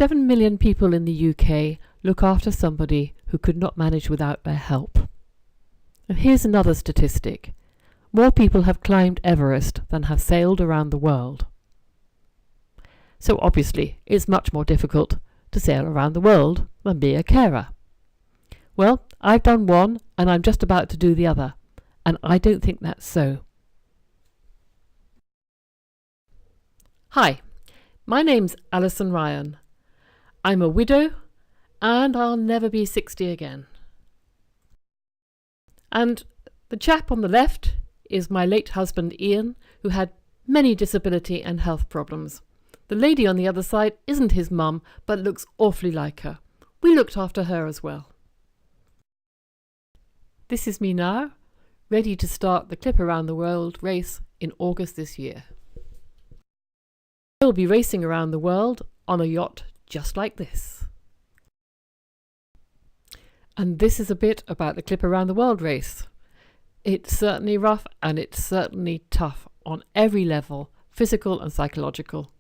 7 million people in the UK look after somebody who could not manage without their help. And here's another statistic. More people have climbed Everest than have sailed around the world. So obviously, it's much more difficult to sail around the world than be a carer. Well, I've done one and I'm just about to do the other, and I don't think that's so. Hi, my name's Alison Ryan. I'm a widow and I'll never be 60 again. And the chap on the left is my late husband Ian, who had many disability and health problems. The lady on the other side isn't his mum, but looks awfully like her. We looked after her as well. This is me now, ready to start the Clip Around the World race in August this year. We'll be racing around the world on a yacht just like this. And this is a bit about the Clip Around the World race. It's certainly rough and it's certainly tough on every level, physical and psychological.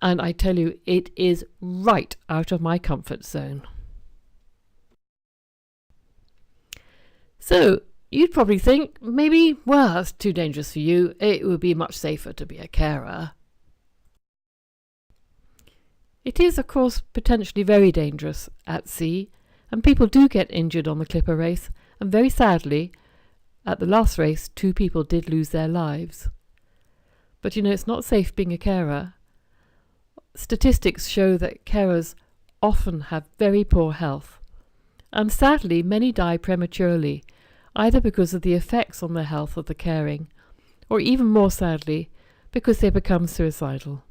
And I tell you, it is right out of my comfort zone. So, you'd probably think, maybe, well, that's too dangerous for you. It would be much safer to be a carer. It is, of course, potentially very dangerous at sea, and people do get injured on the Clipper race, and very sadly, at the last race, 2 people did lose their lives. But you know, it's not safe being a carer. Statistics show that carers often have very poor health, and sadly many die prematurely, either because of the effects on their health of the caring, or even more sadly, because they become suicidal.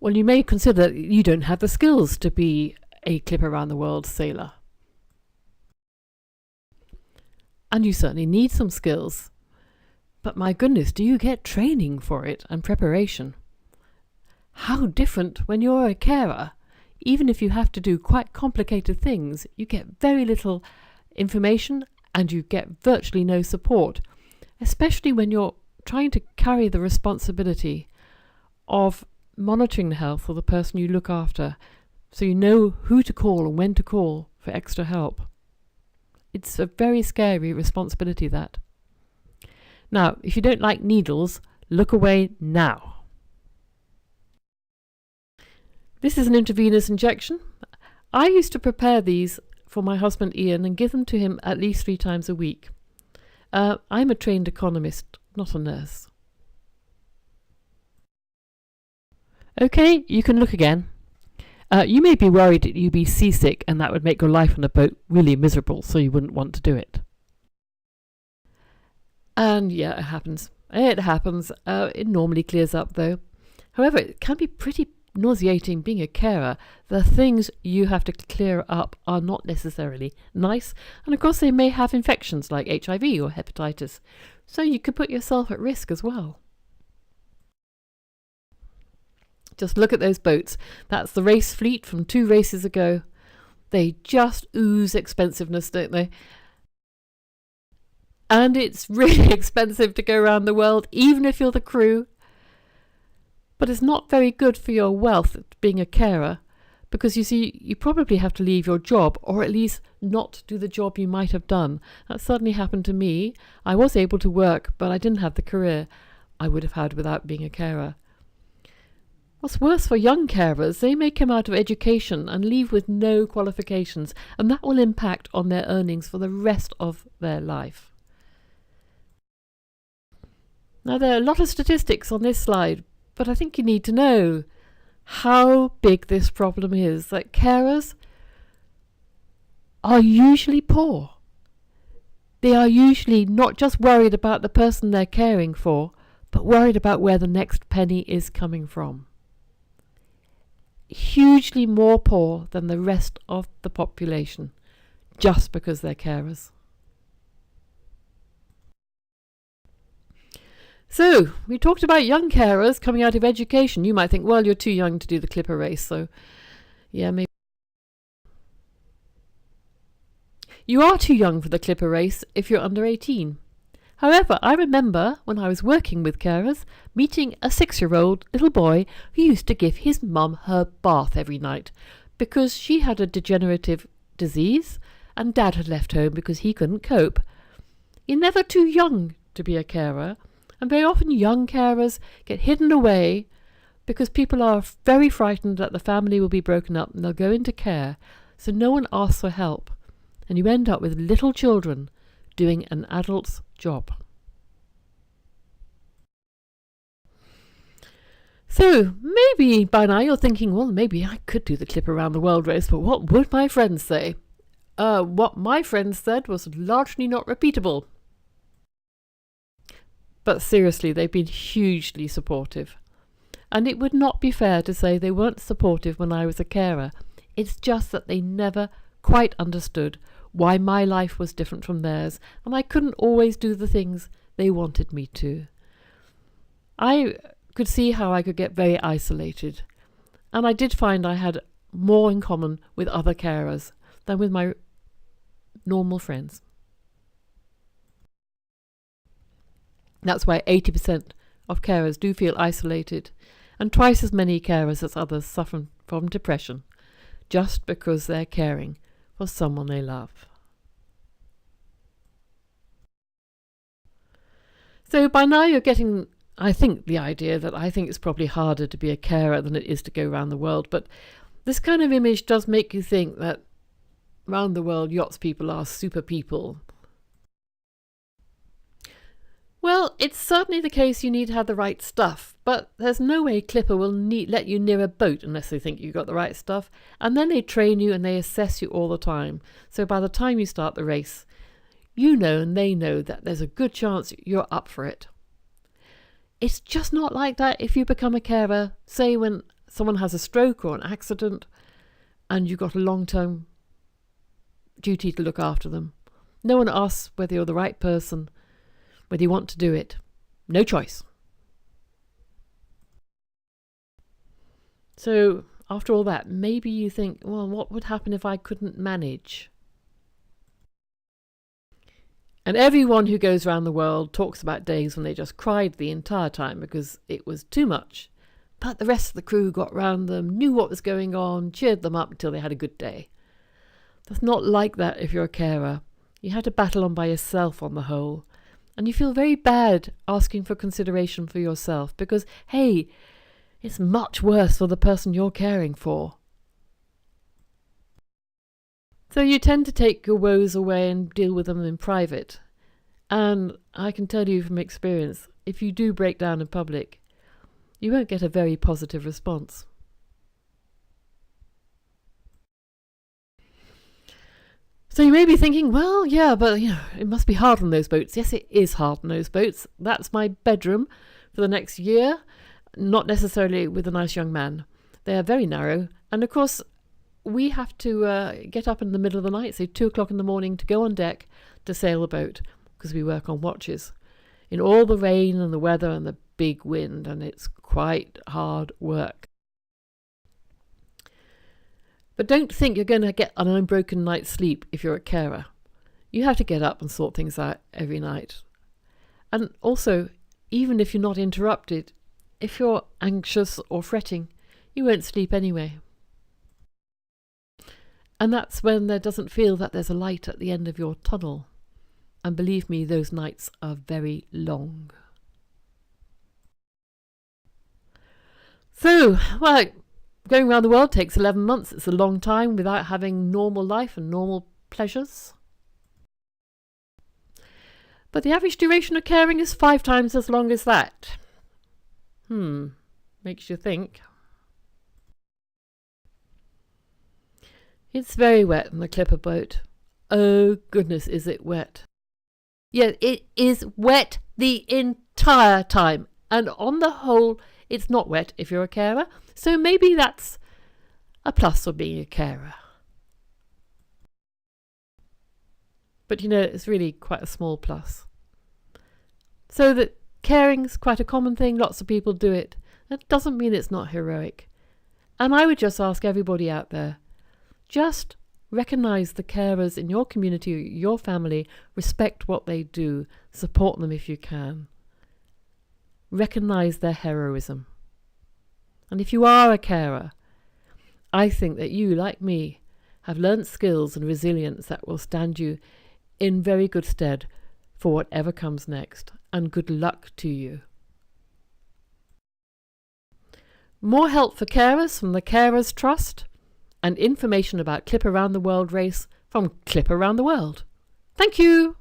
Well, you may consider that you don't have the skills to be a Clip Around the World sailor. And you certainly need some skills. But my goodness, do you get training for it and preparation? How different when you're a carer. Even if you have to do quite complicated things, you get very little information and you get virtually no support, especially when you're trying to carry the responsibility of monitoring the health of the person you look after, so you know who to call and when to call for extra help. It's a very scary responsibility, that. Now, if you don't like needles, look away now. This is an intravenous injection. I used to prepare these for my husband Ian and give them to him at least 3 times a week. I'm a trained economist, not a nurse. Okay, you can look again. You may be worried that you'd be seasick and that would make your life on a boat really miserable, so you wouldn't want to do it. And yeah, it happens. It happens. It normally clears up though. However, it can be pretty nauseating being a carer. The things you have to clear up are not necessarily nice, and of course they may have infections like HIV or hepatitis, so you could put yourself at risk as well. Just look at those boats. That's the race fleet from 2 races ago. They just ooze expensiveness, don't they? And it's really expensive to go around the world, even if you're the crew. But it's not very good for your wealth being a carer, because you see, you probably have to leave your job, or at least not do the job you might have done. That certainly happened to me. I was able to work, but I didn't have the career I would have had without being a carer. What's worse for young carers, they may come out of education and leave with no qualifications, and that will impact on their earnings for the rest of their life. Now, there are a lot of statistics on this slide, but I think you need to know how big this problem is, that carers are usually poor. They are usually not just worried about the person they're caring for, but worried about where the next penny is coming from. Hugely more poor than the rest of the population, just because they're carers. So, we talked about young carers coming out of education. You might think, well, you're too young to do the Clipper race, so yeah, maybe. You are too young for the Clipper race if you're under 18. However, I remember when I was working with carers, meeting a 6-year-old little boy who used to give his mum her bath every night because she had a degenerative disease and Dad had left home because he couldn't cope. You're never too young to be a carer, and very often young carers get hidden away because people are very frightened that the family will be broken up and they'll go into care, so no one asks for help, and you end up with little children doing an adult's job. So maybe by now you're thinking, well, maybe I could do the Clip Around the World race, but what would my friends say? What my friends said was largely not repeatable. But seriously, they've been hugely supportive. And it would not be fair to say they weren't supportive when I was a carer. It's just that they never quite understood why my life was different from theirs, and I couldn't always do the things they wanted me to. I could see how I could get very isolated, and I did find I had more in common with other carers than with my normal friends. That's why 80% of carers do feel isolated, and twice as many carers as others suffer from depression, just because they're caring for someone they love. So by now you're getting, I think, the idea that I think it's probably harder to be a carer than it is to go around the world, but this kind of image does make you think that round the world yachts people are super people. Well, it's certainly the case you need to have the right stuff, but there's no way Clipper will let you near a boat unless they think you've got the right stuff, and then they train you and they assess you all the time. So by the time you start the race, you know and they know that there's a good chance you're up for it. It's just not like that if you become a carer, say when someone has a stroke or an accident and you've got a long-term duty to look after them. No one asks whether you're the right person, whether you want to do it. No choice. So after all that, maybe you think, well, what would happen if I couldn't manage? And everyone who goes around the world talks about days when they just cried the entire time because it was too much. But the rest of the crew got round them, knew what was going on, cheered them up until they had a good day. That's not like that if you're a carer. You have to battle on by yourself on the whole. And you feel very bad asking for consideration for yourself because, hey, it's much worse for the person you're caring for. So you tend to take your woes away and deal with them in private. And I can tell you from experience, if you do break down in public, you won't get a very positive response. So you may be thinking, well, yeah, but it must be hard on those boats. Yes, it is hard on those boats. That's my bedroom for the next year, not necessarily with a nice young man. They are very narrow. And of course, we have to get up in the middle of the night, say 2 o'clock in the morning, to go on deck to sail the boat because we work on watches in all the rain and the weather and the big wind, and it's quite hard work. But don't think you're going to get an unbroken night's sleep if you're a carer. You have to get up and sort things out every night. And also, even if you're not interrupted, if you're anxious or fretting, you won't sleep anyway. And that's when there doesn't feel that there's a light at the end of your tunnel. And believe me, those nights are very long. So, well, going around the world takes 11 months. It's a long time without having normal life and normal pleasures. But the average duration of caring is 5 times as long as that. Makes you think. It's very wet on the Clipper boat. Oh goodness, is it wet. Yeah, it is wet the entire time. And on the whole, it's not wet if you're a carer. So maybe that's a plus for being a carer. But it's really quite a small plus. So that caring's quite a common thing. Lots of people do it. That doesn't mean it's not heroic. And I would just ask everybody out there, just recognise the carers in your community, your family, respect what they do. Support them if you can. Recognise their heroism. And if you are a carer, I think that you, like me, have learnt skills and resilience that will stand you in very good stead for whatever comes next. And good luck to you. More help for carers from the Carers Trust, and information about Clip Around the World race from Clip Around the World. Thank you!